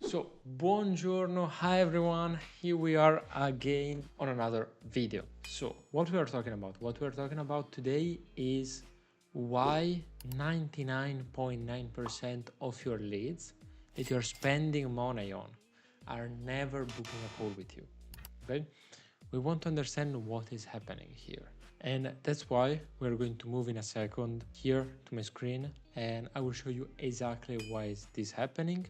So, buongiorno, hi everyone, here we are again on another video. So, what we are talking about? What we are talking about today is why 99.9% of your leads that you're spending money on are never booking a call with you, okay? We want to understand what is happening here. And that's why we're going to move in a second here to my screen and I will show you exactly why is this happening.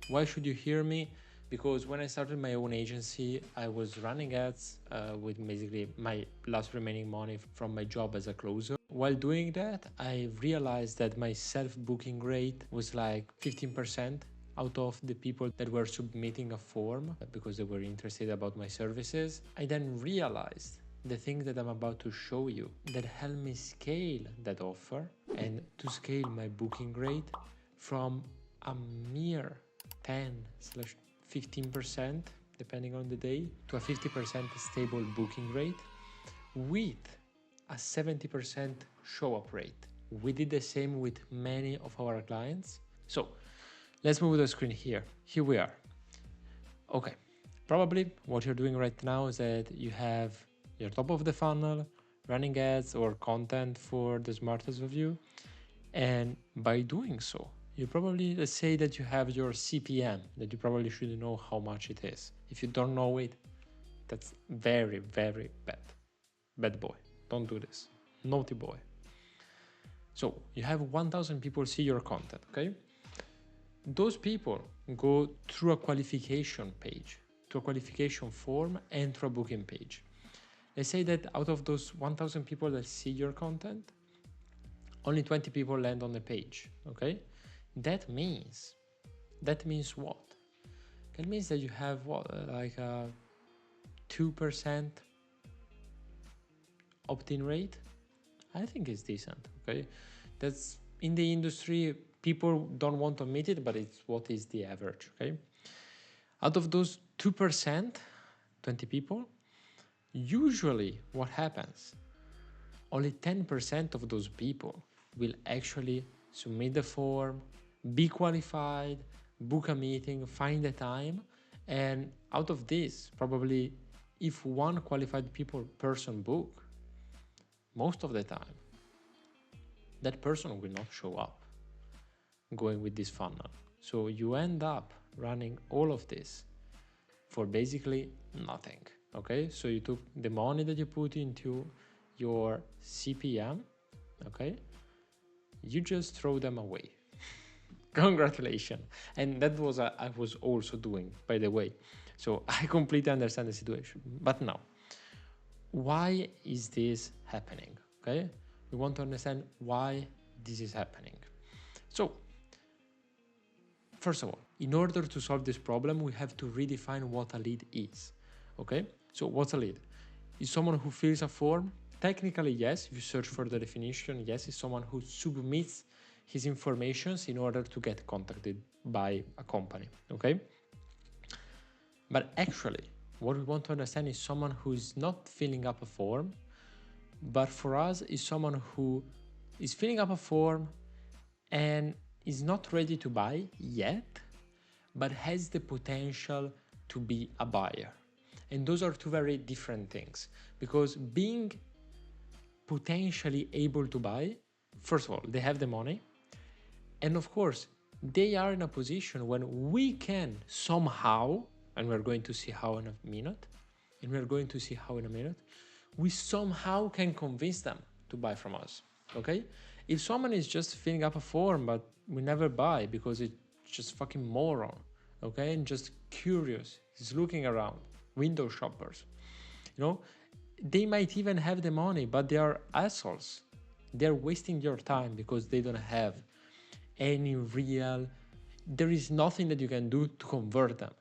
Why should you hear me? Because when I started my own agency, I was running ads with basically my last remaining money from my job as a closer. While doing that, I realized that my self-booking rate was like 15% out of the people that were submitting a form because they were interested about my services. I then realized the thing that I'm about to show you that helped me scale that offer and to scale my booking rate from a mere 10/15% depending on the day to a 50% stable booking rate with a 70% show up rate. We did the same with many of our clients. So let's move the screen here. Here we are. Okay, probably what you're doing right now is that you have your top of the funnel, running ads or content for the smartest of you. And by doing so, you probably, let's say that you have your CPM, that you probably should know how much it is. If you don't know it, that's very, very bad. Bad boy. Don't do this. Naughty boy. So you have 1,000 people see your content, okay? Those people go through a qualification page, to a qualification form and through a booking page. Let's say that out of those 1,000 people that see your content, only 20 people land on the page, okay? That means what? That means that you have what, like a 2% opt-in rate? I think it's decent, okay? That's in the industry, people don't want to admit it, but it's what is the average, okay? Out of those 2%, 20 people, usually what happens? Only 10% of those people will actually submit the form, be qualified, book a meeting, find the time. And out of this, probably if one qualified person book, most of the time, that person will not show up going with this funnel. So you end up running all of this for basically nothing. Okay, so you took the money that you put into your CPM, okay, you just throw them away. Congratulations. And that was I was also doing, by the way. So I completely understand the situation. But now, why is this happening? Okay, we want to understand why this is happening. So first of all, in order to solve this problem, we have to redefine what a lead is. Okay, so what's a lead? Is someone who fills a form? Technically, yes. If you search for the definition, yes, it's someone who submits his informations in order to get contacted by a company, okay? But actually, what we want to understand is someone who is not filling up a form, but for us is someone who is filling up a form and is not ready to buy yet, but has the potential to be a buyer. And those are two very different things, because being potentially able to buy, first of all, they have the money. And of course, they are in a position when we can somehow, and we're going to see how in a minute, we somehow can convince them to buy from us, okay? If someone is just filling up a form, but we never buy because it's just fucking moron, okay? And just curious, he's looking around, window shoppers, you know, they might even have the money, but they are assholes. They're wasting your time because they don't have any real, there is nothing that you can do to convert them,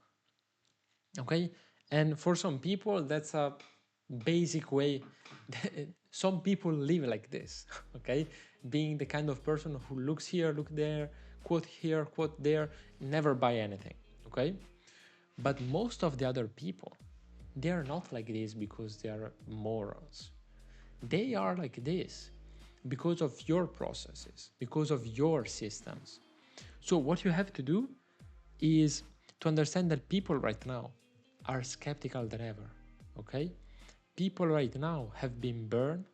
okay? And for some people, that's a basic way. Some people live like this, okay? Being the kind of person who looks here, look there, quote here, quote there, never buy anything, okay? But most of the other people, they are not like this because they are morons. They are like this because of your processes, because of your systems. So what you have to do is to understand that people right now are skeptical than ever, okay? People right now have been burned,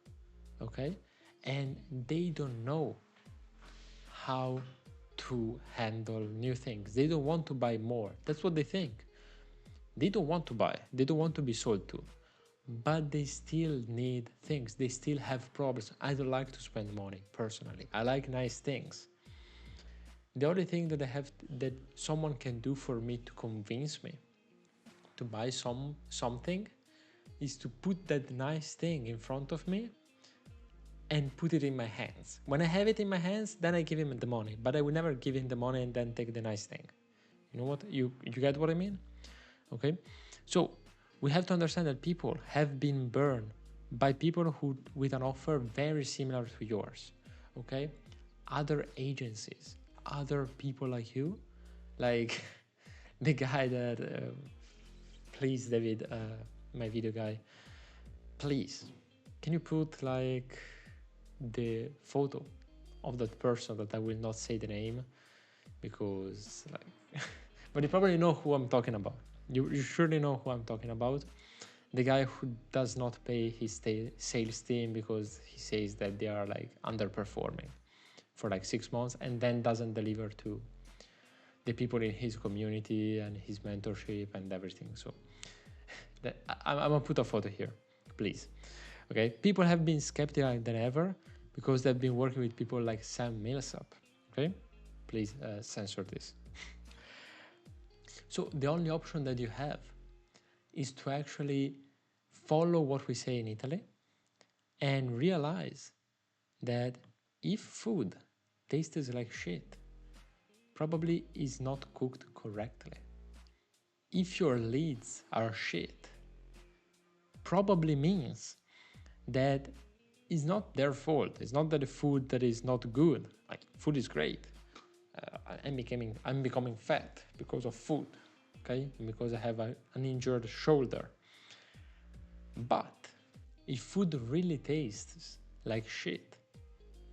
okay? And they don't know how to handle new things. They don't want to buy more. That's what they think. They don't want to buy. They don't want to be sold to. But they still need things. They still have problems. I don't like to spend money personally. I like nice things. The only thing that that someone can do for me to convince me to buy something is to put that nice thing in front of me and put it in my hands. When I have it in my hands, then I give him the money. But I will never give him the money and then take the nice thing. You know what? You get what I mean? Okay? So we have to understand that people have been burned by people who with an offer very similar to yours. Okay? Other agencies, other people like you, like the guy that, please, David, my video guy, please, can you put like the photo of that person that I will not say the name because like but you probably know who I'm talking about. You surely know who I'm talking about. The guy who does not pay his sales team because he says that they are like underperforming for like 6 months and then doesn't deliver to the people in his community and his mentorship and everything. So I'm gonna put a photo here, please. Okay, people have been skeptical than ever because they've been working with people like Sam Millsap. Okay, please censor this. So the only option that you have is to actually follow what we say in Italy and realize that if food tastes like shit, probably is not cooked correctly. If your leads are shit, probably means that it's not their fault. It's not that the food that is not good. Like, food is great. I'm becoming fat because of food, okay? Because I have an injured shoulder. But if food really tastes like shit,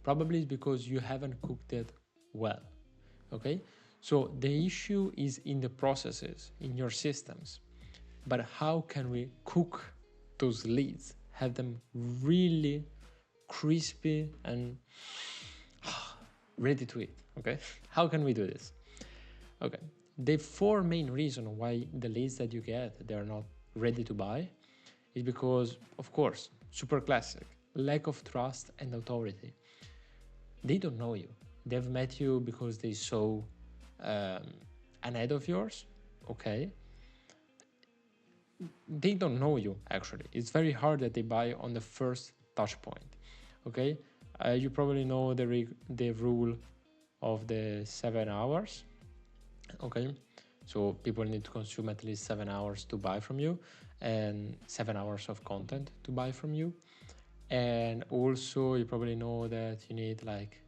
probably it's because you haven't cooked it well, okay? So the issue is in the processes, in your systems. But how can we cook those leads, have them really crispy and ready to eat, okay? How can we do this? Okay, the 4 main reasons why the leads that you get, they're not ready to buy is because, of course, super classic, lack of trust and authority. They don't know you. They've met you because they saw an ad of yours, okay? They don't know you, actually. It's very hard that they buy on the first touch point, okay? You probably know the rule of the 7 hours, okay? So people need to consume at least 7 hours to buy from you and 7 hours of content to buy from you. And also you probably know that you need like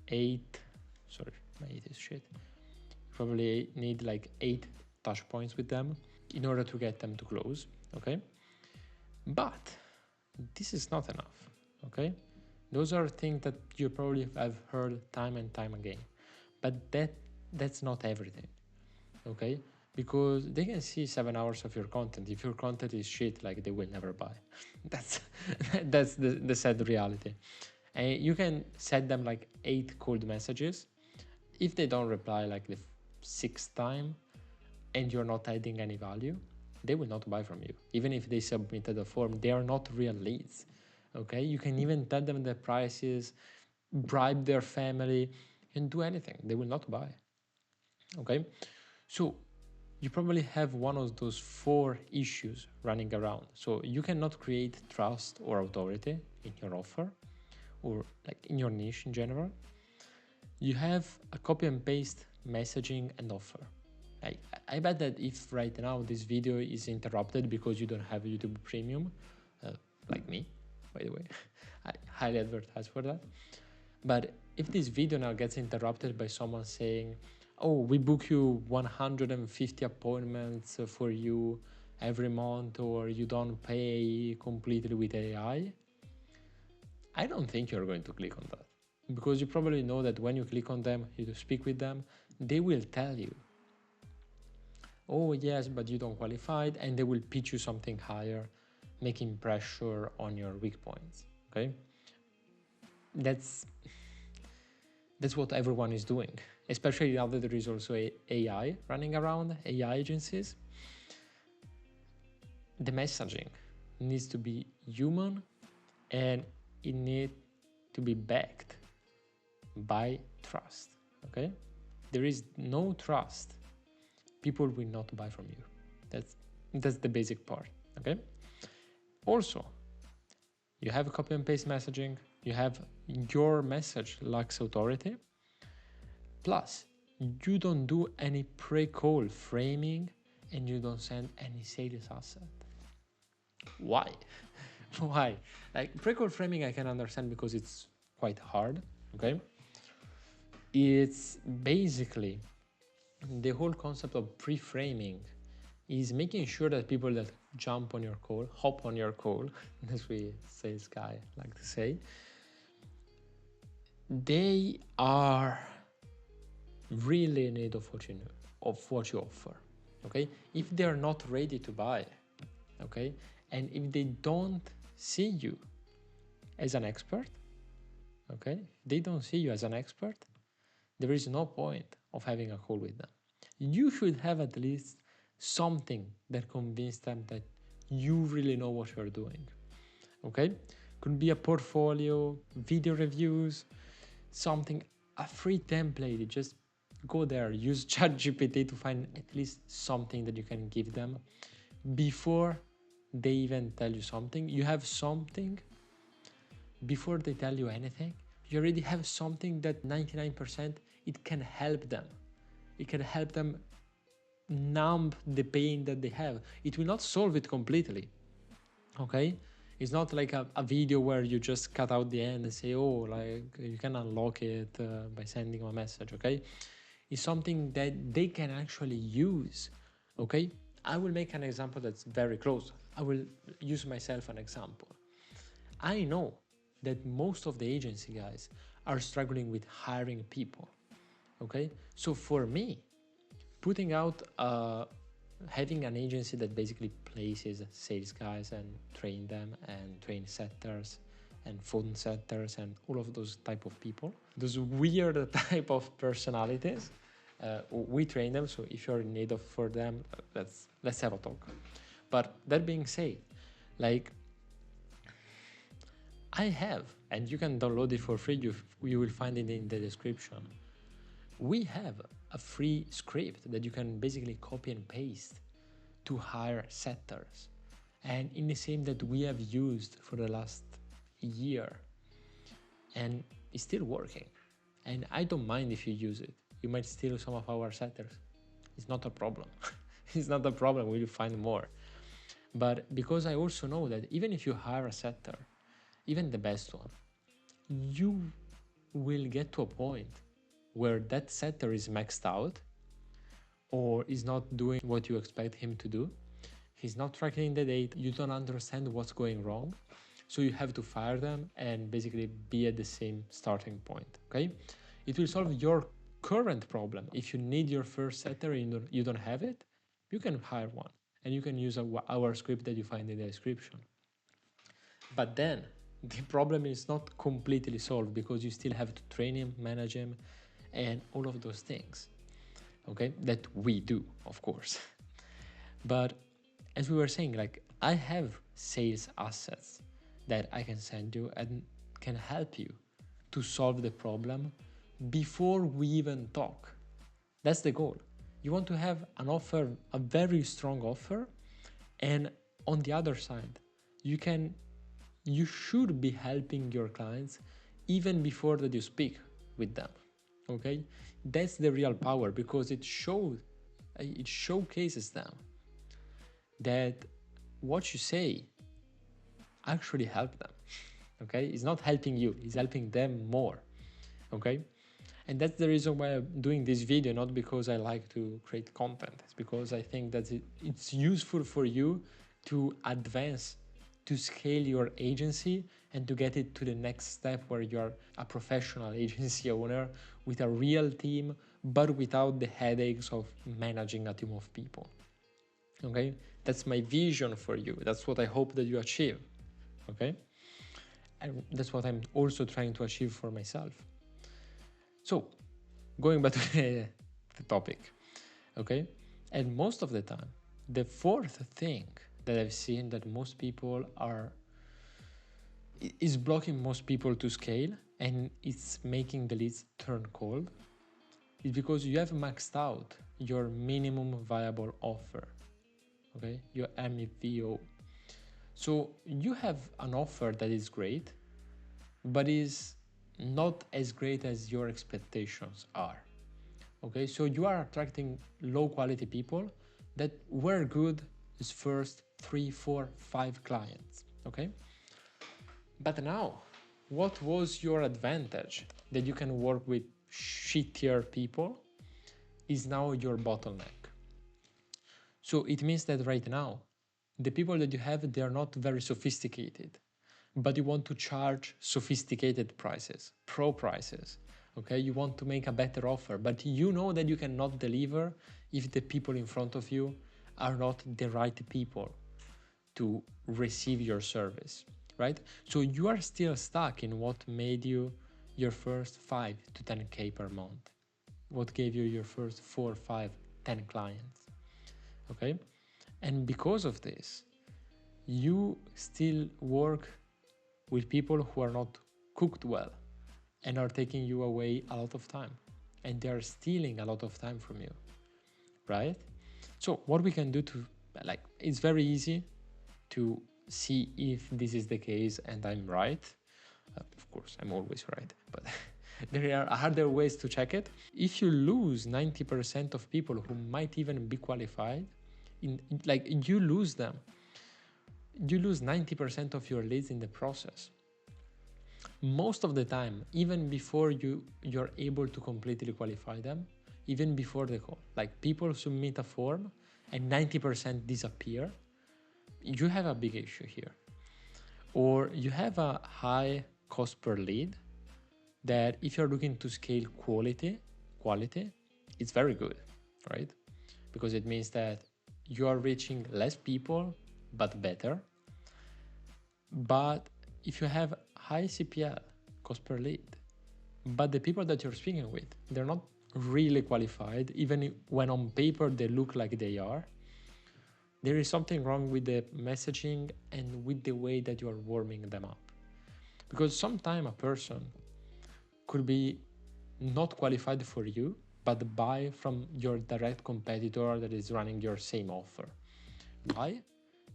8, sorry, my 8 is shit. You probably need like 8 touch points with them in order to get them to close, okay? But this is not enough, okay? Those are things that you probably have heard time and time again, but that's not everything, okay? Because they can see 7 hours of your content. If your content is shit, like, they will never buy. That's the sad reality. And you can set them like 8 cold messages. If they don't reply like the 6th time and you're not adding any value, they will not buy from you. Even if they submitted a form, they are not real leads. Okay, you can even tell them the prices, bribe their family, and do anything. They will not buy. Okay, so you probably have one of those 4 issues running around. So you cannot create trust or authority in your offer or like in your niche in general. You have a copy and paste messaging and offer. I bet that if right now this video is interrupted because you don't have YouTube Premium, like me, by the way, I highly advertise for that. But if this video now gets interrupted by someone saying, oh, we book you 150 appointments for you every month, or you don't pay completely with AI, I don't think you're going to click on that. Because you probably know that when you click on them, you speak with them, they will tell you oh yes, but you don't qualify, and they will pitch you something higher, making pressure on your weak points. Okay, that's what everyone is doing, especially now that there is also AI running around, AI agencies. The messaging needs to be human, and it needs to be backed by trust. Okay, there is no trust, people will not buy from you. That's the basic part. Okay, also you have copy and paste messaging, you have your message lacks authority, plus you don't do any pre-call framing, and you don't send any sales asset. Why? Why? Like, pre-call framing I can understand because it's quite hard. Okay, it's basically the whole concept of pre-framing is making sure that people that jump on your call, hop on your call, as we sales guy like to say, they are really in need of what you offer. Okay, if they are not ready to buy, okay, and if they don't see you as an expert, okay, they don't see you as an expert, there is no point of having a call with them. You should have at least something that convinces them that you really know what you're doing. Okay, could be a portfolio, video reviews, something, a free template. You just go there, use ChatGPT to find at least something that you can give them before they even tell you something. You have something before they tell you anything. You already have something that 99% it can help them. It can help them numb the pain that they have. It will not solve it completely. Okay, it's not like a video where you just cut out the end and say, oh, like you can unlock it by sending a message. Okay, it's something that they can actually use. Okay, I will make an example that's very close. I will use myself an example. I know that most of the agency guys are struggling with hiring people. Okay, so for me, putting out having an agency that basically places sales guys and train them and train setters and phone setters and all of those type of people, those weird type of personalities, we train them. So if you're in need of for them, let's have a talk. But that being said, like, I have, and you can download it for free, you will find it in the description. We have a free script that you can basically copy and paste to hire setters, and in the same that we have used for the last year, and it's still working. And I don't mind if you use it. You might steal some of our setters. It's not a problem. It's not a problem, we'll find more. But because I also know that even if you hire a setter, even the best one, you will get to a point where that setter is maxed out or is not doing what you expect him to do. He's not tracking the data, you don't understand what's going wrong, so you have to fire them and basically be at the same starting point. Okay, it will solve your current problem. If you need your first setter and you don't have it, you can hire one and you can use our script that you find in the description. But then the problem is not completely solved because you still have to train him, manage him, and all of those things. Okay, that we do, of course. But as we were saying, like, I have sales assets that I can send you and can help you to solve the problem before we even talk. That's the goal. You want to have an offer, a very strong offer, and on the other side, you should be helping your clients even before that you speak with them. Okay, that's the real power, because it showcases them that what you say actually help them. Okay, it's not helping you, it's helping them more. Okay, and that's the reason why I'm doing this video, not because I like to create content. It's because I think that it's useful for you to advance, to scale your agency and to get it to the next step where you're a professional agency owner with a real team, but without the headaches of managing a team of people. Okay, that's my vision for you. That's what I hope that you achieve. Okay, and that's what I'm also trying to achieve for myself. So, going back to the topic, okay, and most of the time, the fourth thing that I've seen that most people are is blocking most people to scale, and it's making the leads turn cold, is because you have maxed out your minimum viable offer, okay, your MVO. So you have an offer that is great, but is not as great as your expectations are. Okay, so you are attracting low quality people that were good as first 3, 4, 5 clients. Okay, but now, what was your advantage that you can work with shittier people is now your bottleneck. So it means that right now, the people that you have, they are not very sophisticated, but you want to charge sophisticated prices, pro prices. Okay, you want to make a better offer, but you know that you cannot deliver if the people in front of you are not the right people to receive your service, right? So you are still stuck in what made you your first 5 to 10K per month, what gave you your first 4, 5, 10 clients, okay? And because of this, you still work with people who are not cooked well and are taking you away a lot of time, and they are stealing a lot of time from you, right? So what we can do to, like, it's very easy to see if this is the case and I'm right. Of course, I'm always right, but there are harder ways to check it. If you lose 90% of people who might even be qualified, like you lose them, you lose 90% of your leads in the process. Most of the time, even before you're able to completely qualify them, even before the call, like people submit a form and 90% disappear, you have a big issue here. Or you have a high cost per lead that if you're looking to scale quality, it's very good, right? Because it means that you are reaching less people, but better. But if you have high CPL, cost per lead, but the people that you're speaking with, they're not really qualified, even when on paper they look like they are, there is something wrong with the messaging and with the way that you are warming them up. Because sometimes a person could be not qualified for you, but buy from your direct competitor that is running your same offer. Why?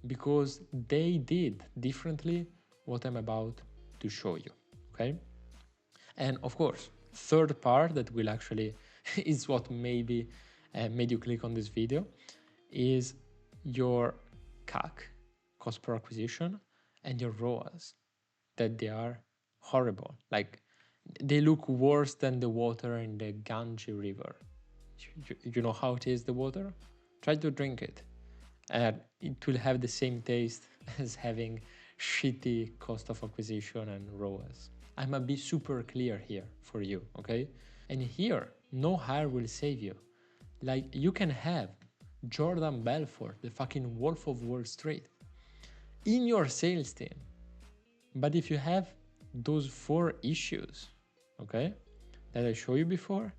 Because they did differently what I'm about to show you, okay? And of course, third part that will actually is what maybe made you click on this video is your CAC, cost per acquisition, and your ROAS, that they are horrible. Like they look worse than the water in the Ganges River. You know how it is, the water? Try to drink it. And it will have the same taste as having shitty cost of acquisition and ROAS. I'm gonna be super clear here for you, okay? And here, no hire will save you. Like you can have Jordan Belfort, the fucking Wolf of Wall Street, in your sales team. But if you have those 4 issues, okay, that I showed you before,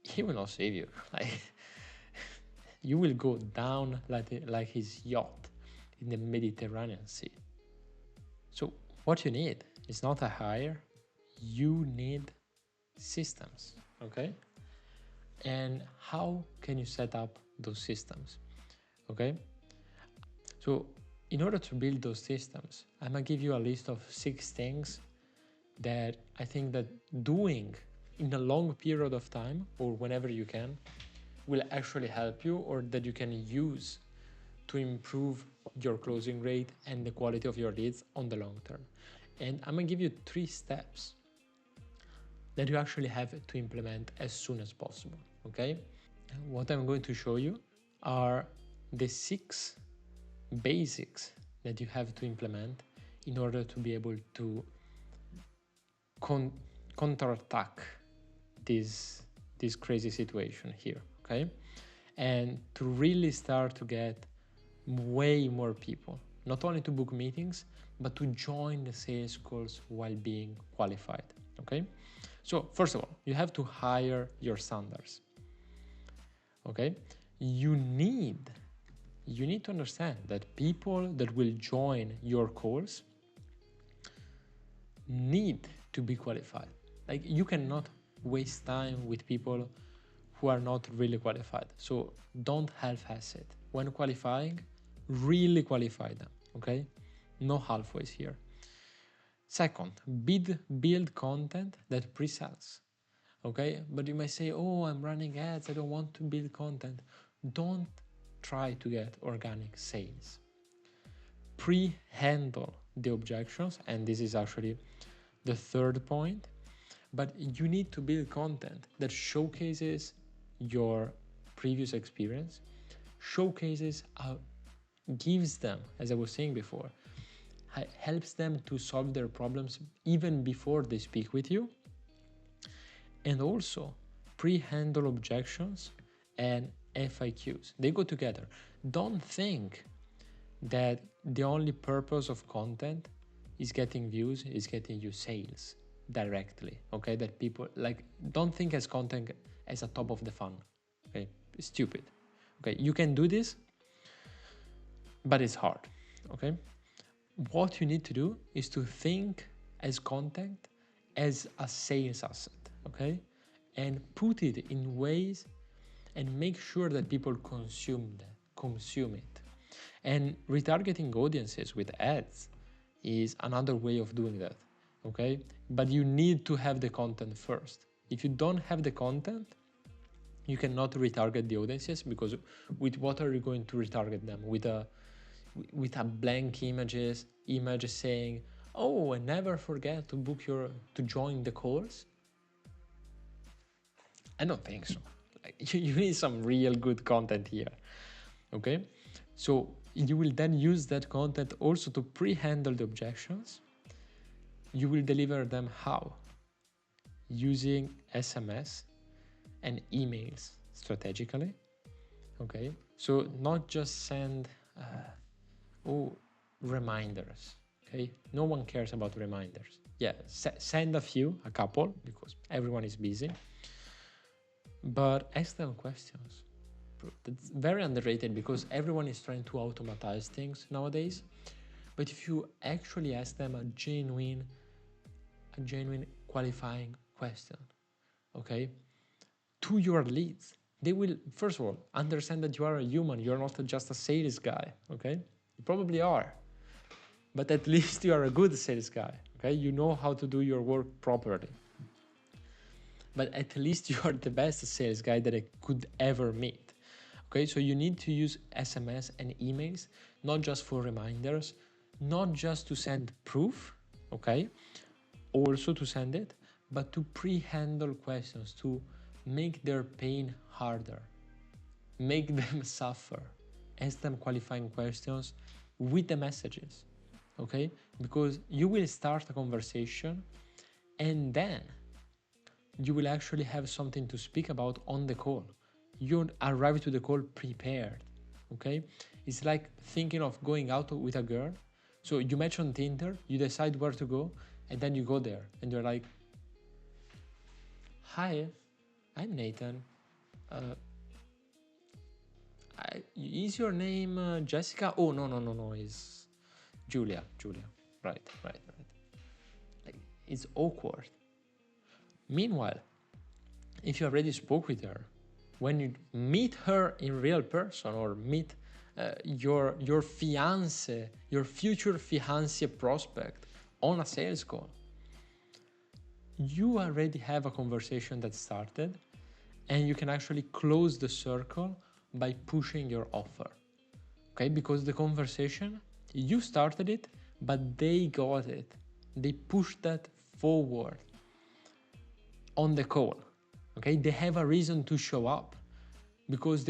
he will not save you. Like you will go down like his yacht in the Mediterranean Sea. So what you need is not a hire, you need systems, okay? And how can you set up those systems, okay? So in order to build those systems, I'm gonna give you a list of 6 things that I think that doing in a long period of time or whenever you can will actually help you, or that you can use to improve your closing rate and the quality of your leads on the long term. And I'm gonna give you 3 steps that you actually have to implement as soon as possible, okay? What I'm going to show you are the 6 basics that you have to implement in order to be able to counterattack this crazy situation here, okay? and to really start to get way more people, not only to book meetings, but to join the sales calls while being qualified. Okay, so first of all, you have to hire your standards. Okay, you need to understand that people that will join your calls need to be qualified. Like, you cannot waste time with people who are not really qualified. So don't half-ass it. When qualifying, really qualify them, okay? No halfways here. Second, build content that pre-sells, okay? But you might say, oh, I'm running ads, I don't want to build content. Don't try to get organic sales. Pre-handle the objections, and this is actually the third point, but you need to build content that showcases your previous experience, showcases, gives them, as I was saying before, helps them to solve their problems even before they speak with you, and also pre-handle objections and FAQs. They go together. Don't think that the only purpose of content is getting views, is getting you sales directly, okay? That people, like, don't think as content as a top of the funnel, okay? It's stupid, okay? You can do this, but it's hard, okay? What you need to do is to think as content as a sales asset, okay? And put it in ways and make sure that people consume it. And retargeting audiences with ads is another way of doing that, okay? But you need to have the content first. If you don't have the content, you cannot retarget the audiences, because with what are you going to retarget them? With a blank image saying, oh, and never forget to join the calls? I don't think so. Like, you need some real good content here, okay? So you will then use that content also to pre-handle the objections. You will deliver them how? Using SMS and emails strategically, okay? So not just send reminders, okay? No one cares about reminders. Yeah, send a couple, because everyone is busy, but ask them questions. That's very underrated, because everyone is trying to automatize things nowadays. But if you actually ask them a genuine qualifying question, okay, to your leads, they will, first of all, understand that you are a human. You're not just a sales guy, okay? You probably are, but at least you are a good sales guy, okay? You know how to do your work properly. But at least you are the best sales guy that I could ever meet. Okay, so you need to use SMS and emails, not just for reminders, not just to send proof, okay, also to send it, but to pre-handle questions, to make their pain harder, make them suffer, ask them qualifying questions with the messages, okay? Because you will start a conversation, and then you will actually have something to speak about on the call. You arrive to the call prepared, okay? It's like thinking of going out with a girl. So you match on Tinder, you decide where to go, and then you go there, and you're like, hi, I'm Nathan. Is your name Jessica? Oh, no, it's Julia. Right. Like, it's awkward. Meanwhile, if you already spoke with her, when you meet her in real person, or meet your fiance, your future fiance prospect on a sales call, you already have a conversation that started, and you can actually close the circle by pushing your offer, okay? Because the conversation, you started it, but they got it. They pushed that forward on the call, okay? They have a reason to show up, because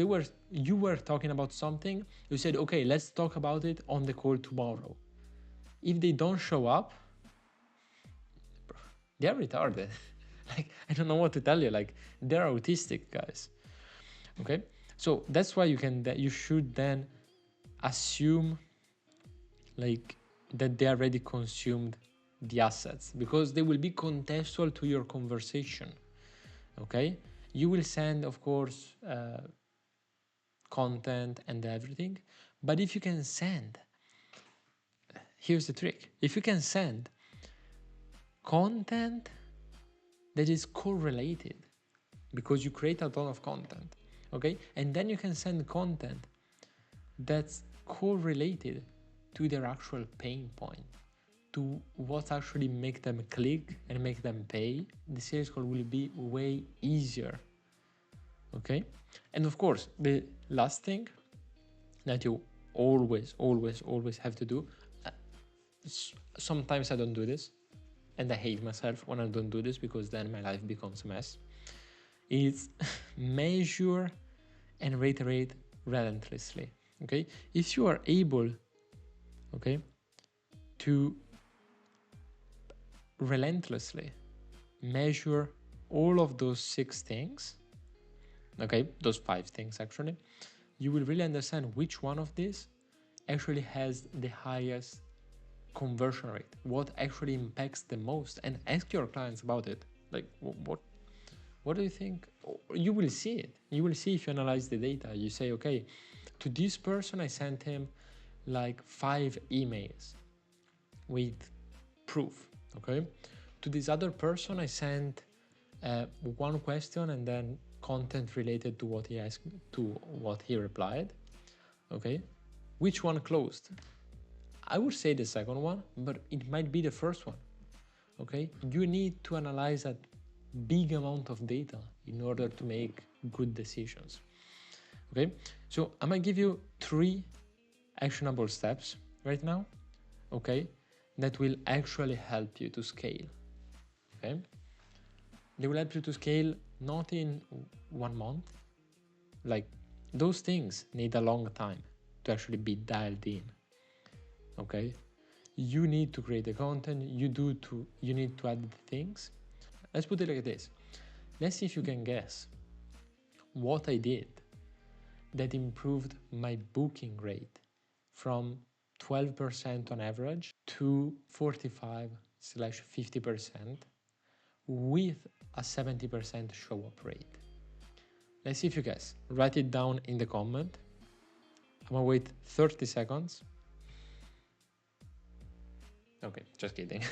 you were talking about something. You said, okay, let's talk about it on the call tomorrow. If they don't show up, they're retarded. Like, I don't know what to tell you. Like, they're autistic, guys. Okay, So that's why you should then assume like that they already consumed the assets, because they will be contextual to your conversation. Okay, you will send, of course, content and everything, but if you can send, here's the trick, if you can send content that is correlated, because you create a ton of content, okay, and then you can send content that's correlated to their actual pain point, to what actually make them click and make them pay, the sales call will be way easier. Okay, and of course, the last thing that you always have to do, sometimes I don't do this, and I hate myself when I don't do this, because then my life becomes a mess, is measure and reiterate relentlessly. Okay, if you are able, okay, to relentlessly measure all of those 6 things, okay, those 5 things actually, you will really understand which one of these actually has the highest conversion rate, what actually impacts the most, and ask your clients about it. Like, what do you think? You will see it. You will see if you analyze the data. You say, okay, to this person I sent him like 5 emails with proof. Okay, to this other person I sent 1 question and then content related to what he asked, to what he replied. Okay, which one closed? I would say the second one, but it might be the first one. Okay, you need to analyze a big amount of data in order to make good decisions. Okay, so I'm gonna give you 3 actionable steps right now, okay, that will actually help you to scale. Okay, they will help you to scale not in 1 month. Like, those things need a long time to actually be dialed in. Okay, you need to create the content, you need to add the things. Let's put it like this. Let's see if you can guess what I did that improved my booking rate from 12% on average to 45/50% with a 70% show up rate. Let's see if you guess. Write it down in the comment. I'm gonna wait 30 seconds. Okay, just kidding.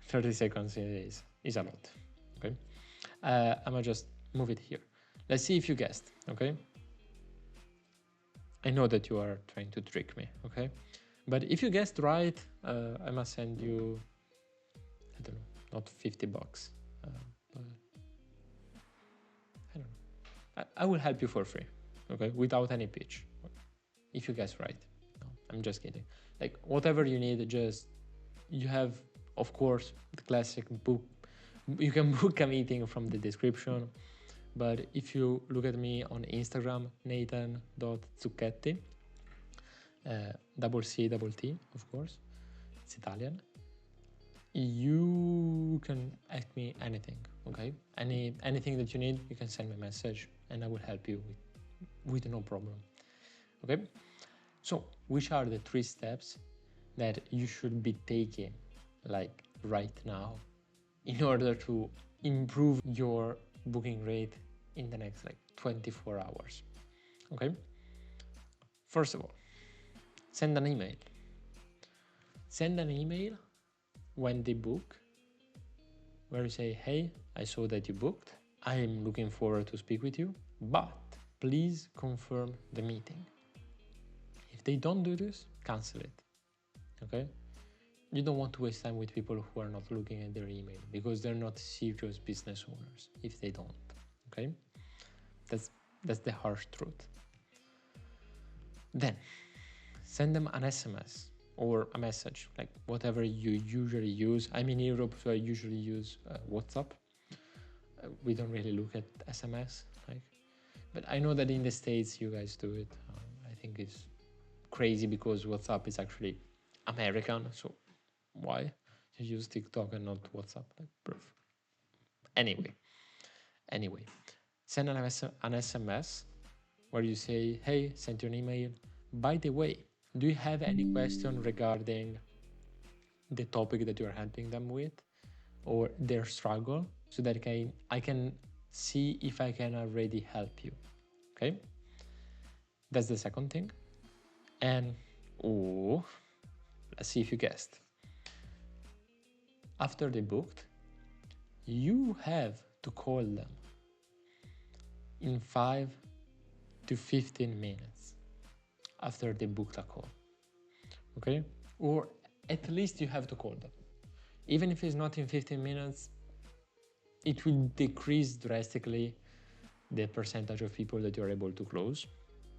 30 seconds is a lot. Okay, I'm gonna just move it here. Let's see if you guessed. Okay, I know that you are trying to trick me. Okay, but if you guessed right, I must send you, I don't know, not $50, but I don't know. I will help you for free. Okay, without any pitch. If you guess right. No, I'm just kidding. Like, whatever you need, just, you have, of course, the classic book. You can book a meeting from the description, but if you look at me on Instagram, nathan.zucchetti, double C, double T, of course, it's Italian, you can ask me anything, okay? Anything that you need, you can send me a message and I will help you with no problem, okay? So, which are the 3 steps that you should be taking, like, right now, in order to improve your booking rate in the next, like, 24 hours? Okay, first of all, send an email. Send an email when they book, where you say, hey, I saw that you booked, I am looking forward to speak with you, but please confirm the meeting. If they don't do this, cancel it. Okay, you don't want to waste time with people who are not looking at their email, because they're not serious business owners if they don't. Okay, that's the harsh truth. Then send them an SMS or a message, like whatever you usually use. I'm in Europe, so I usually use WhatsApp. We don't really look at SMS, like, but I know that in the States you guys do it. I think it's crazy because WhatsApp is actually American, so why you use TikTok and not WhatsApp? Like, proof. Anyway, send an SMS where you say, hey, send you an email. By the way, do you have any question regarding the topic that you're helping them with or their struggle, so that I can see if I can already help you? Okay, that's the second thing. And let's see if you guessed. After they booked, you have to call them in 5 to 15 minutes after they booked a call. Okay, or at least you have to call them. Even if it's not in 15 minutes, it will decrease drastically the percentage of people that you're able to close.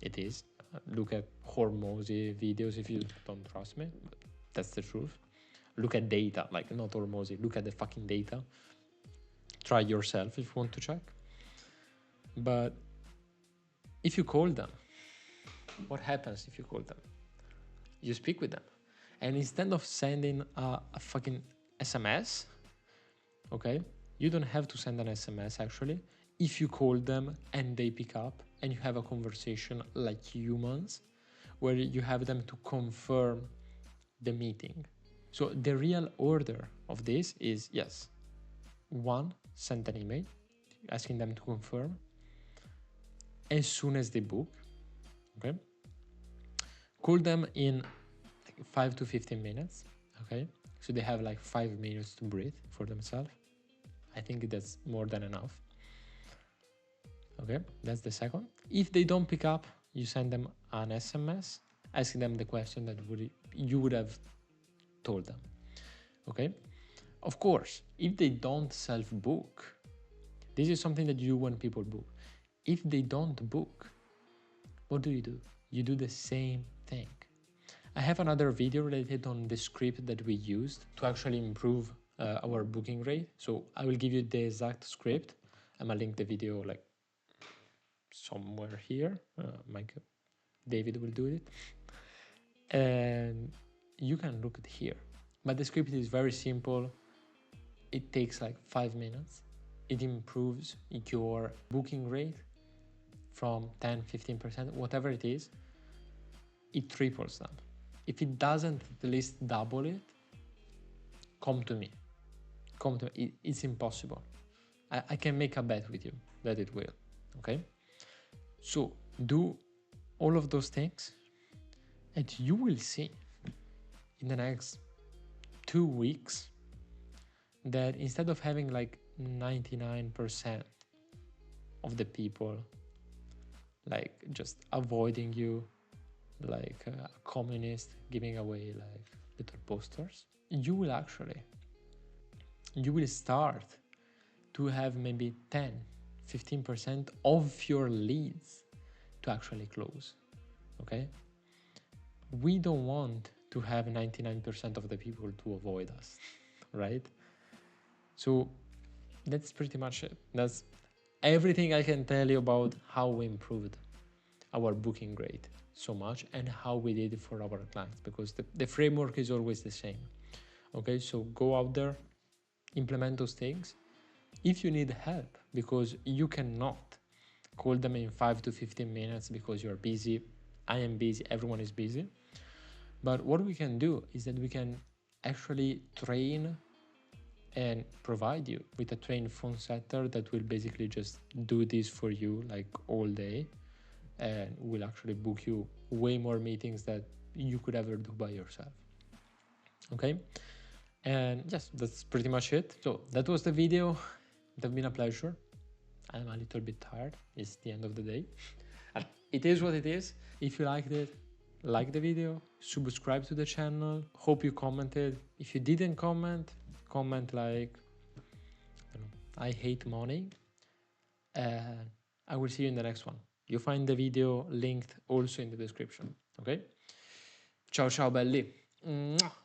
It is. Look at Hormozy videos if you don't trust me. That's the truth. Look at data, like not Hormozy. Look at the fucking data. Try yourself if you want to check. But if you call them, what happens if you call them? You speak with them. And instead of sending a fucking SMS, okay, you don't have to send an SMS actually. If you call them and they pick up and you have a conversation like humans, where you have them to confirm the meeting. So the real order of this is, yes, 1, send an email asking them to confirm as soon as they book, okay? Call them in 5 to 15 minutes, okay? So they have like 5 minutes to breathe for themselves. I think that's more than enough. Okay, that's the second. If they don't pick up, you send them an SMS asking them the question that you would have told them. Okay, of course, if they don't self-book, this is something that you do when people book. If they don't book, what do? You do the same thing. I have another video related on the script that we used to actually improve our booking rate. So I will give you the exact script. I'm gonna link the video like somewhere here. David will do it. And you can look at here. But the script is very simple. It takes like 5 minutes. It improves your booking rate from 10, 15%, whatever it is. It triples them. If it doesn't at least double it, come to me. Come to me. It's impossible. I can make a bet with you that it will. Okay? So do all of those things and you will see in the next 2 weeks that instead of having like 99% of the people like just avoiding you like a communist giving away like little posters, you will start to have maybe 10-15% of your leads to actually close. Okay, we don't want to have 99% of the people to avoid us, right? So that's pretty much it. That's everything I can tell you about how we improved our booking rate so much and how we did it for our clients, because the framework is always the same. Okay, so go out there, implement those things. If you need help because you cannot call them in 5 to 15 minutes because you're busy, I am busy, everyone is busy. But what we can do is that we can actually train and provide you with a trained phone setter that will basically just do this for you like all day, and will actually book you way more meetings that you could ever do by yourself. Okay, and yes, that's pretty much it. So that was the video. It has been a pleasure. I'm a little bit tired. It's the end of the day. And it is what it is. If you liked it, like the video, subscribe to the channel. Hope you commented. If you didn't comment like, I hate money. I will see you in the next one. You find the video linked also in the description. Okay? Ciao ciao belli. Mwah.